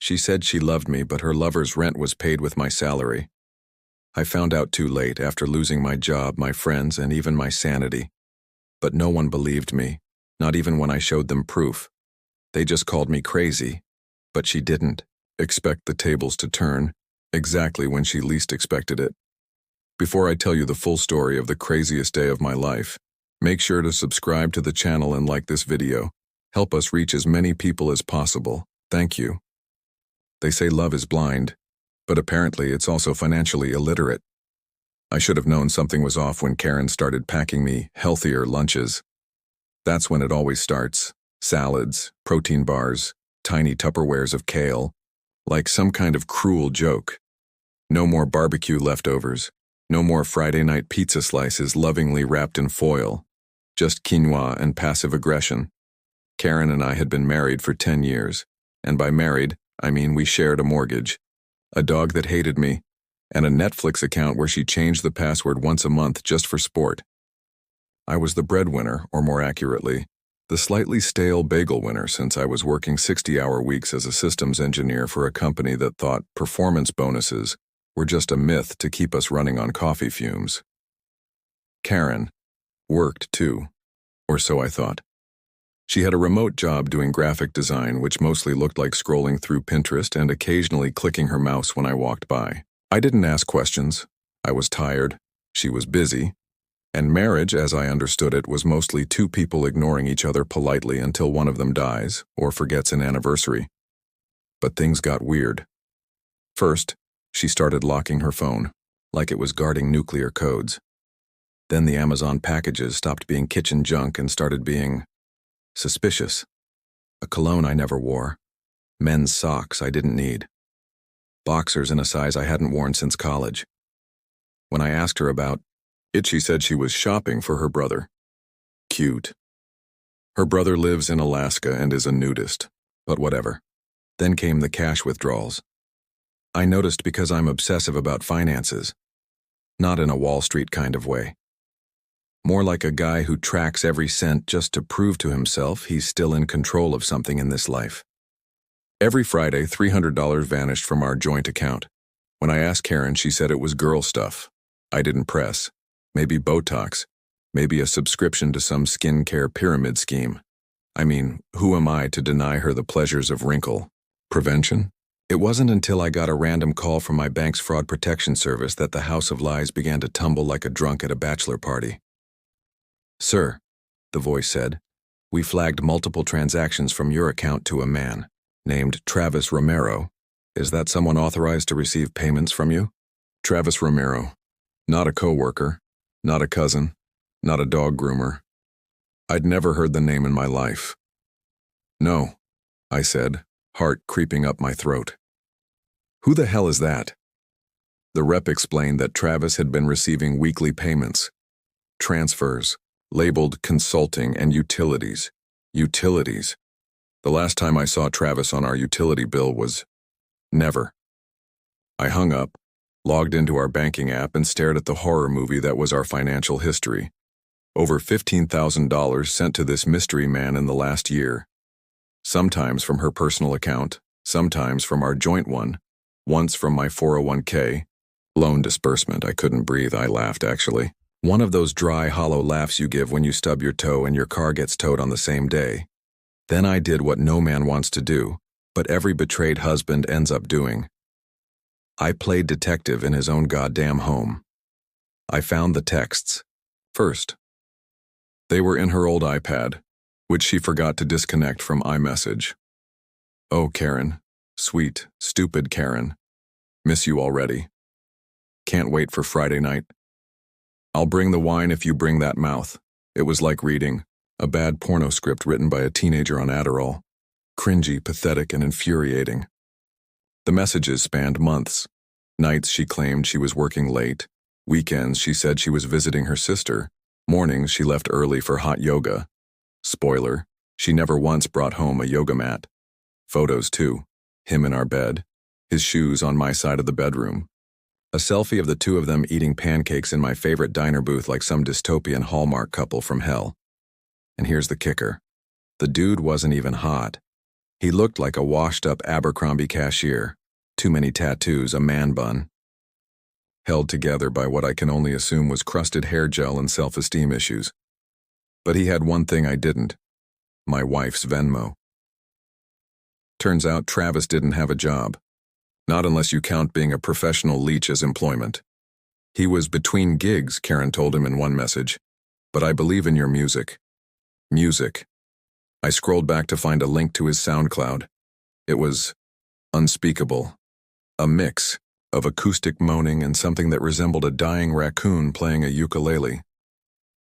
She said she loved me, but her lover's rent was paid with my salary. I found out too late, after losing my job, my friends, and even my sanity. But no one believed me, not even when I showed them proof. They just called me crazy. But she didn't expect the tables to turn exactly when she least expected it. Before I tell you the full story of the craziest day of my life, make sure to subscribe to the channel and like this video. Help us reach as many people as possible. Thank you. They say love is blind, but apparently it's also financially illiterate. I should have known something was off when Karen started packing me healthier lunches. That's when it always starts. Salads, protein bars, tiny Tupperwares of kale, like some kind of cruel joke. No more barbecue leftovers. No more Friday night pizza slices lovingly wrapped in foil. Just quinoa and passive aggression. Karen and I had been married for 10 years, and by married, I mean we shared a mortgage, a dog that hated me, and a Netflix account where she changed the password once a month just for sport. I was the breadwinner, or more accurately, the slightly stale bagel winner, since I was working 60-hour weeks as a systems engineer for a company that thought performance bonuses were just a myth to keep us running on coffee fumes. Karen worked too, or so I thought. She had a remote job doing graphic design, which mostly looked like scrolling through Pinterest and occasionally clicking her mouse when I walked by. I didn't ask questions. I was tired. She was busy. And marriage, as I understood it, was mostly two people ignoring each other politely until one of them dies or forgets an anniversary. But things got weird. First, she started locking her phone, like it was guarding nuclear codes. Then the Amazon packages stopped being kitchen junk and started being suspicious. A cologne I never wore. Men's socks I didn't need. Boxers in a size I hadn't worn since college. When I asked her about it, she said she was shopping for her brother. Cute. Her brother lives in Alaska and is a nudist, but whatever. Then came the cash withdrawals. I noticed because I'm obsessive about finances. Not in a Wall Street kind of way. More like a guy who tracks every cent just to prove to himself he's still in control of something in this life. Every Friday, $300 vanished from our joint account. When I asked Karen, she said it was girl stuff. I didn't press. Maybe Botox. Maybe a subscription to some skincare pyramid scheme. I mean, who am I to deny her the pleasures of wrinkle prevention? It wasn't until I got a random call from my bank's fraud protection service that the house of lies began to tumble like a drunk at a bachelor party. Sir, the voice said, we flagged multiple transactions from your account to a man named Travis Romero. Is that someone authorized to receive payments from you? Travis Romero. Not a coworker, not a cousin, not a dog groomer. I'd never heard the name in my life. No, I said, heart creeping up my throat. Who the hell is that? The rep explained that Travis had been receiving weekly payments, transfers, labeled consulting and utilities. Utilities. The last time I saw Travis on our utility bill was never. I hung up, logged into our banking app, and stared at the horror movie that was our financial history. Over $15,000 sent to this mystery man in the last year. Sometimes from her personal account, sometimes from our joint one, once from my 401k. Loan disbursement. I couldn't breathe. I laughed, actually. One of those dry, hollow laughs you give when you stub your toe and your car gets towed on the same day. Then I did what no man wants to do, but every betrayed husband ends up doing. I played detective in his own goddamn home. I found the texts. First, they were in her old iPad, which she forgot to disconnect from iMessage. Oh, Karen. Sweet, stupid Karen. Miss you already. Can't wait for Friday night. I'll bring the wine if you bring that mouth. It was like reading a bad porno script written by a teenager on Adderall. Cringy, pathetic, and infuriating. The messages spanned months. Nights she claimed she was working late. Weekends she said she was visiting her sister. Mornings she left early for hot yoga. Spoiler, she never once brought home a yoga mat. Photos too. Him in our bed. His shoes on my side of the bedroom. A selfie of the two of them eating pancakes in my favorite diner booth like some dystopian Hallmark couple from hell. And here's the kicker. The dude wasn't even hot. He looked like a washed-up Abercrombie cashier, too many tattoos, a man bun, held together by what I can only assume was crusted hair gel and self-esteem issues. But he had one thing I didn't: my wife's Venmo. Turns out Travis didn't have a job. Not unless you count being a professional leech as employment. He was between gigs, Karen told him in one message. But I believe in your music. Music. I scrolled back to find a link to his SoundCloud. It was unspeakable. A mix of acoustic moaning and something that resembled a dying raccoon playing a ukulele.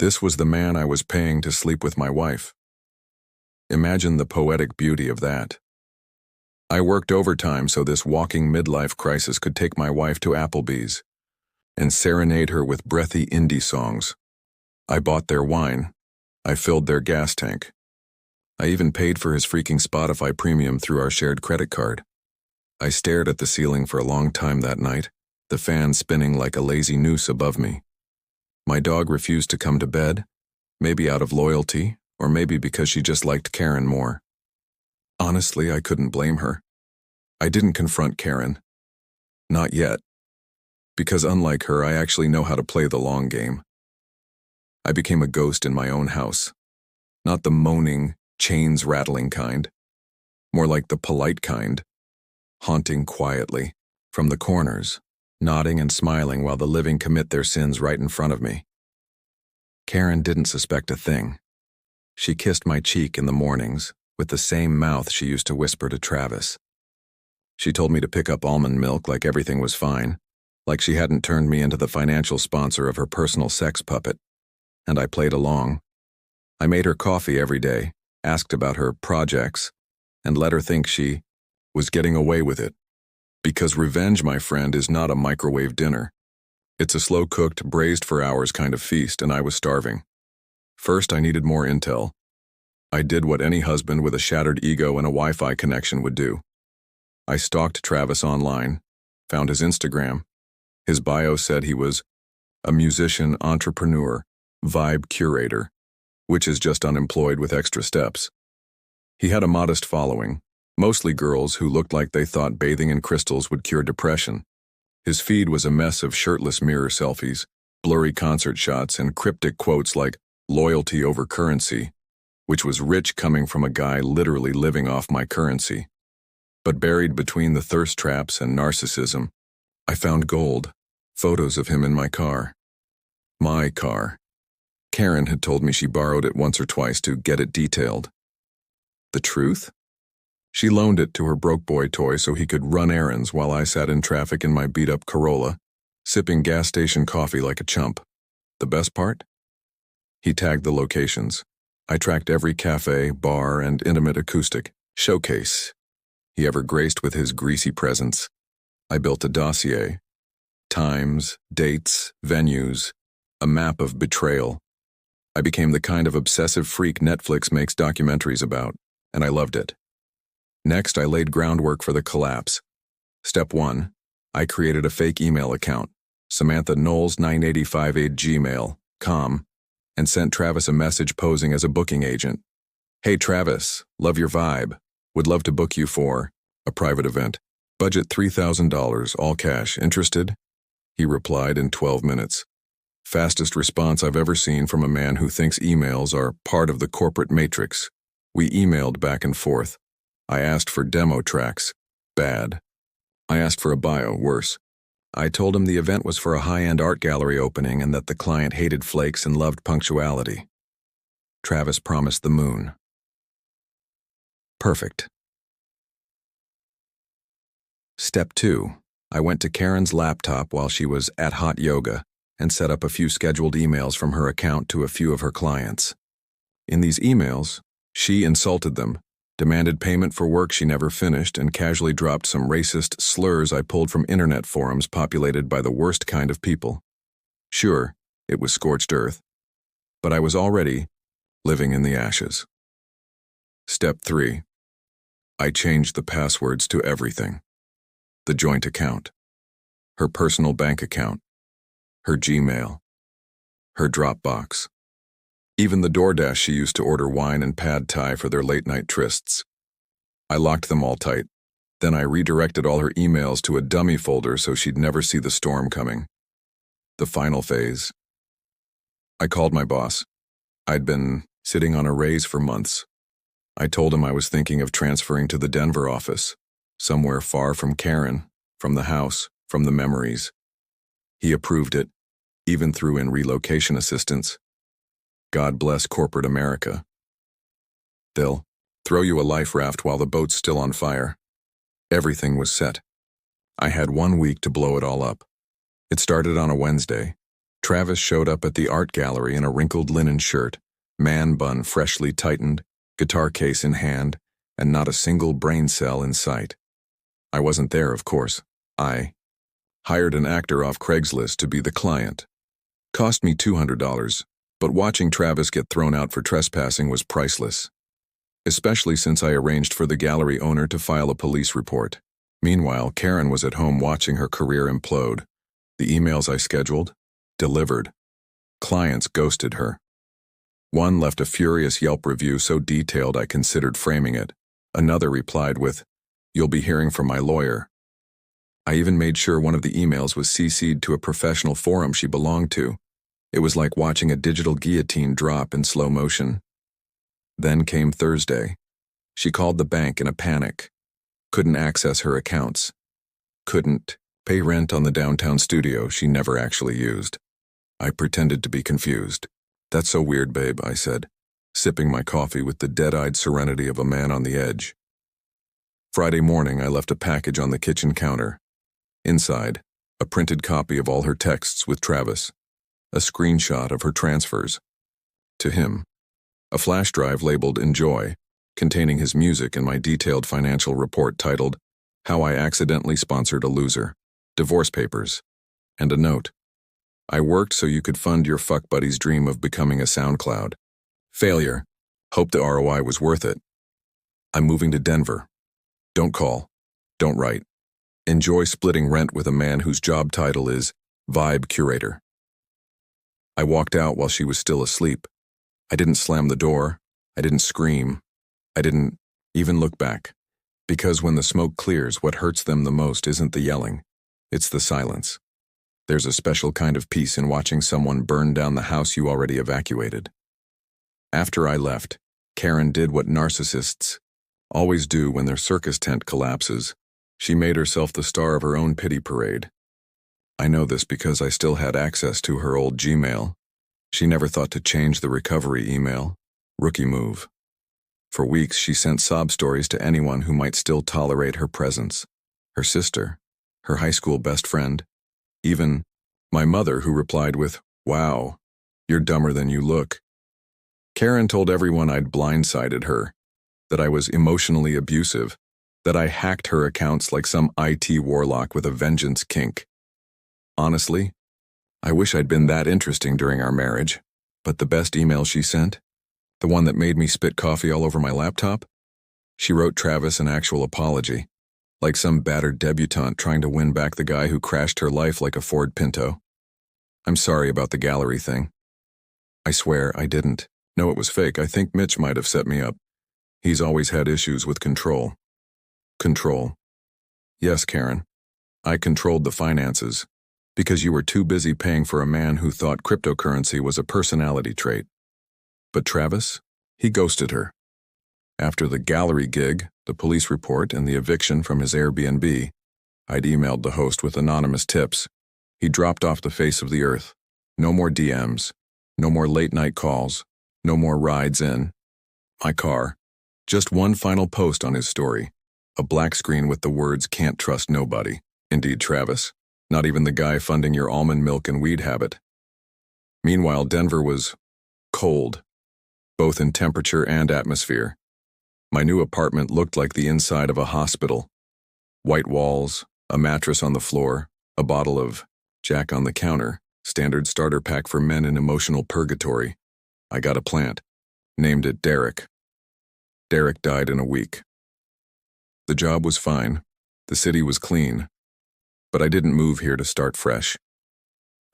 This was the man I was paying to sleep with my wife. Imagine the poetic beauty of that. I worked overtime so this walking midlife crisis could take my wife to Applebee's and serenade her with breathy indie songs. I bought their wine. I filled their gas tank. I even paid for his freaking Spotify premium through our shared credit card. I stared at the ceiling for a long time that night, the fan spinning like a lazy noose above me. My dog refused to come to bed, maybe out of loyalty, or maybe because she just liked Karen more. Honestly, I couldn't blame her. I didn't confront Karen. Not yet. Because unlike her, I actually know how to play the long game. I became a ghost in my own house. Not the moaning, chains rattling kind. More like the polite kind. Haunting quietly, from the corners, nodding and smiling while the living commit their sins right in front of me. Karen didn't suspect a thing. She kissed my cheek in the mornings, with the same mouth she used to whisper to Travis. She told me to pick up almond milk like everything was fine, like she hadn't turned me into the financial sponsor of her personal sex puppet. And I played along. I made her coffee every day, asked about her projects, and let her think she was getting away with it. Because revenge, my friend, is not a microwave dinner. It's a slow-cooked, braised for hours kind of feast, and I was starving. First, I needed more intel. I did what any husband with a shattered ego and a Wi-Fi connection would do. I stalked Travis online, found his Instagram. His bio said he was a musician, entrepreneur, vibe curator, which is just unemployed with extra steps. He had a modest following, mostly girls who looked like they thought bathing in crystals would cure depression. His feed was a mess of shirtless mirror selfies, blurry concert shots, and cryptic quotes like "loyalty over currency," which was rich coming from a guy literally living off my currency. But buried between the thirst traps and narcissism, I found gold, photos of him in my car. My car. Karen had told me she borrowed it once or twice to get it detailed. The truth? She loaned it to her broke boy toy so he could run errands while I sat in traffic in my beat-up Corolla, sipping gas station coffee like a chump. The best part? He tagged the locations. I tracked every cafe, bar, and intimate acoustic showcase he ever graced with his greasy presence. I built a dossier. Times, dates, venues, a map of betrayal. I became the kind of obsessive freak Netflix makes documentaries about, and I loved it. Next, I laid groundwork for the collapse. Step 1. I created a fake email account, SamanthaKnowles985@gmail.com, and sent Travis a message posing as a booking agent. "Hey Travis, love your vibe. Would love to book you for a private event. Budget $3,000, all cash. Interested?" He replied in 12 minutes. Fastest response I've ever seen from a man who thinks emails are part of the corporate matrix. We emailed back and forth. I asked for demo tracks. Bad. I asked for a bio. Worse. I told him the event was for a high-end art gallery opening and that the client hated flakes and loved punctuality. Travis promised the moon. Perfect. Step 2. I went to Karen's laptop while she was at hot yoga and set up a few scheduled emails from her account to a few of her clients. In these emails, she insulted them, demanded payment for work she never finished, and casually dropped some racist slurs I pulled from internet forums populated by the worst kind of people. Sure, it was scorched earth, but I was already living in the ashes. Step 3. I changed the passwords to everything. The joint account, her personal bank account, her Gmail, her Dropbox, even the DoorDash she used to order wine and pad thai for their late-night trysts. I locked them all tight. Then I redirected all her emails to a dummy folder so she'd never see the storm coming. The final phase. I called my boss. I'd been sitting on a raise for months. I told him I was thinking of transferring to the Denver office, somewhere far from Karen, from the house, from the memories. He approved it, even threw in relocation assistance. God bless corporate America. They'll throw you a life raft while the boat's still on fire. Everything was set. I had 1 week to blow it all up. It started on a Wednesday. Travis showed up at the art gallery in a wrinkled linen shirt, man bun freshly tightened, guitar case in hand, and not a single brain cell in sight. I wasn't there, of course. I hired an actor off Craigslist to be the client. Cost me $200, but watching Travis get thrown out for trespassing was priceless, especially since I arranged for the gallery owner to file a police report. Meanwhile, Karen was at home watching her career implode. The emails I scheduled, delivered. Clients ghosted her. One left a furious Yelp review so detailed I considered framing it. Another replied with, "You'll be hearing from my lawyer." I even made sure one of the emails was CC'd to a professional forum she belonged to. It was like watching a digital guillotine drop in slow motion. Then came Thursday. She called the bank in a panic. Couldn't access her accounts. Couldn't pay rent on the downtown studio she never actually used. I pretended to be confused. "That's so weird, babe," I said, sipping my coffee with the dead-eyed serenity of a man on the edge. Friday morning, I left a package on the kitchen counter. Inside, a printed copy of all her texts with Travis, a screenshot of her transfers. To him, a flash drive labeled "Enjoy," containing his music and my detailed financial report titled, "How I Accidentally Sponsored a Loser," divorce papers, and a note. "I worked so you could fund your fuck buddy's dream of becoming a SoundCloud. Failure. Hope the ROI was worth it. I'm moving to Denver. Don't call. Don't write. Enjoy splitting rent with a man whose job title is Vibe Curator." I walked out while she was still asleep. I didn't slam the door. I didn't scream. I didn't even look back. Because when the smoke clears, what hurts them the most isn't the yelling. It's the silence. There's a special kind of peace in watching someone burn down the house you already evacuated. After I left, Karen did what narcissists always do when their circus tent collapses. She made herself the star of her own pity parade. I know this because I still had access to her old Gmail. She never thought to change the recovery email. Rookie move. For weeks, she sent sob stories to anyone who might still tolerate her presence. Her sister, her high school best friend, even my mother, who replied with, "Wow, you're dumber than you look." Karen told everyone I'd blindsided her, that I was emotionally abusive, that I hacked her accounts like some IT warlock with a vengeance kink. Honestly, I wish I'd been that interesting during our marriage, but the best email she sent, the one that made me spit coffee all over my laptop, she wrote Travis an actual apology, like some battered debutante trying to win back the guy who crashed her life like a Ford Pinto. "I'm sorry about the gallery thing. I swear I didn't. No, it was fake. I think Mitch might have set me up. He's always had issues with control." Control. Yes, Karen. I controlled the finances, because you were too busy paying for a man who thought cryptocurrency was a personality trait. But Travis, he ghosted her. After the gallery gig, the police report, and the eviction from his Airbnb, I'd emailed the host with anonymous tips. He dropped off the face of the earth. No more DMs. No more late-night calls. No more rides in my car. Just one final post on his story. A black screen with the words, "Can't trust nobody." Indeed, Travis. Not even the guy funding your almond milk and weed habit. Meanwhile, Denver was cold, both in temperature and atmosphere. My new apartment looked like the inside of a hospital. White walls, a mattress on the floor, a bottle of Jack on the counter, standard starter pack for men in emotional purgatory. I got a plant, named it Derek. Derek died in a week. The job was fine. The city was clean. But I didn't move here to start fresh.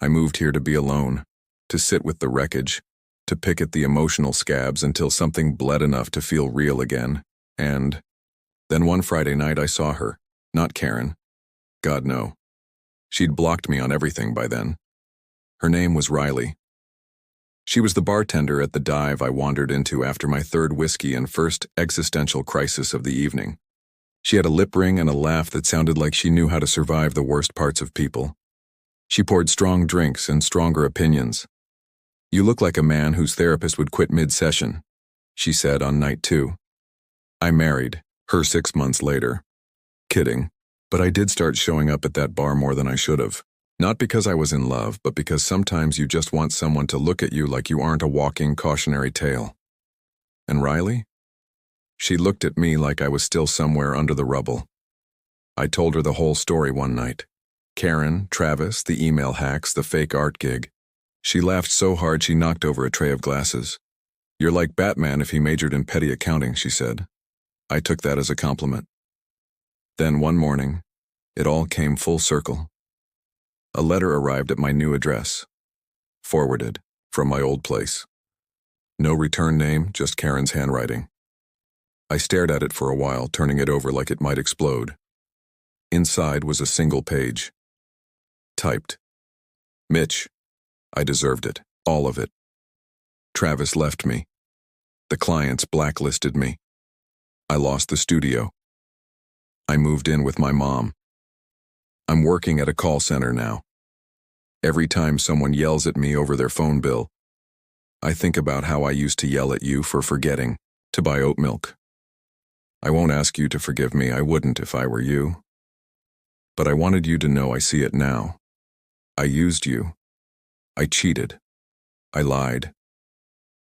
I moved here to be alone, to sit with the wreckage, to pick at the emotional scabs until something bled enough to feel real again, and Then one Friday night I saw her. Not Karen. God, no. She'd blocked me on everything by then. Her name was Riley. She was the bartender at the dive I wandered into after my third whiskey and first existential crisis of the evening. She had a lip ring and a laugh that sounded like she knew how to survive the worst parts of people. She poured strong drinks and stronger opinions. "You look like a man whose therapist would quit mid-session," she said on night 2. I married her 6 months later. Kidding. But I did start showing up at that bar more than I should have. Not because I was in love, but because sometimes you just want someone to look at you like you aren't a walking cautionary tale. And Riley? She looked at me like I was still somewhere under the rubble. I told her the whole story one night. Karen, Travis, the email hacks, the fake art gig. She laughed so hard she knocked over a tray of glasses. "You're like Batman if he majored in petty accounting," she said. I took that as a compliment. Then one morning, it all came full circle. A letter arrived at my new address. Forwarded, from my old place. No return name, just Karen's handwriting. I stared at it for a while, turning it over like it might explode. Inside was a single page. Typed. "Mitch, I deserved it, all of it. Travis left me. The clients blacklisted me. I lost the studio. I moved in with my mom. I'm working at a call center now. Every time someone yells at me over their phone bill, I think about how I used to yell at you for forgetting to buy oat milk. I won't ask you to forgive me, I wouldn't if I were you. But I wanted you to know I see it now. I used you. I cheated. I lied.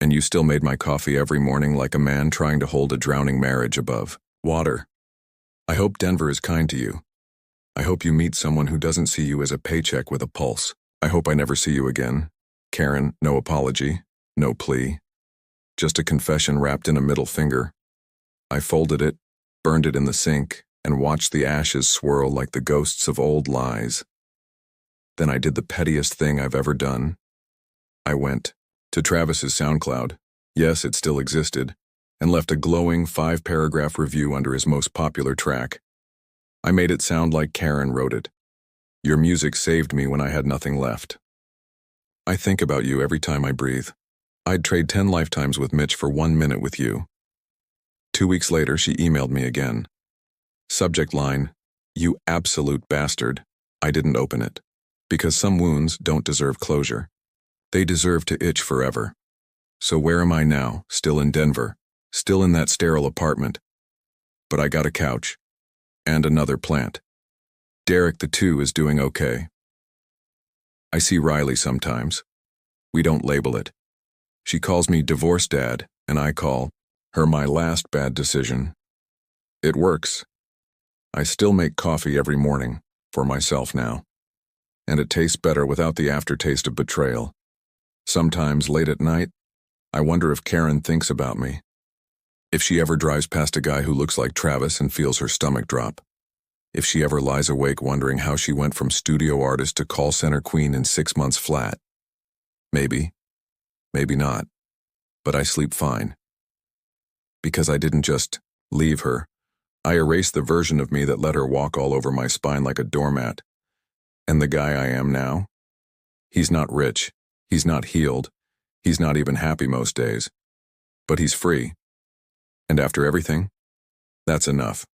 And you still made my coffee every morning like a man trying to hold a drowning marriage above water. I hope Denver is kind to you. I hope you meet someone who doesn't see you as a paycheck with a pulse. I hope I never see you again. Karen, no apology, no plea. Just a confession wrapped in a middle finger. I folded it, burned it in the sink, and watched the ashes swirl like the ghosts of old lies. Then I did the pettiest thing I've ever done. I went to Travis's SoundCloud, yes, it still existed, and left a glowing 5-paragraph review under his most popular track. I made it sound like Karen wrote it. "Your music saved me when I had nothing left. I think about you every time I breathe. I'd trade 10 lifetimes with Mitch for 1 minute with you." 2 weeks later, she emailed me again. Subject line, "You absolute bastard." I didn't open it. Because some wounds don't deserve closure. They deserve to itch forever. So where am I now? Still in Denver. Still in that sterile apartment. But I got a couch. And another plant. Derek the 2 is doing okay. I see Riley sometimes. We don't label it. She calls me divorce dad, and I call her my last bad decision. It works. I still make coffee every morning, for myself now. And it tastes better without the aftertaste of betrayal. Sometimes, late at night, I wonder if Karen thinks about me. If she ever drives past a guy who looks like Travis and feels her stomach drop. If she ever lies awake wondering how she went from studio artist to call center queen in 6 months flat. Maybe. Maybe not. But I sleep fine. Because I didn't just leave her. I erased the version of me that let her walk all over my spine like a doormat. And the guy I am now? He's not rich. He's not healed. He's not even happy most days. But he's free. And after everything, that's enough.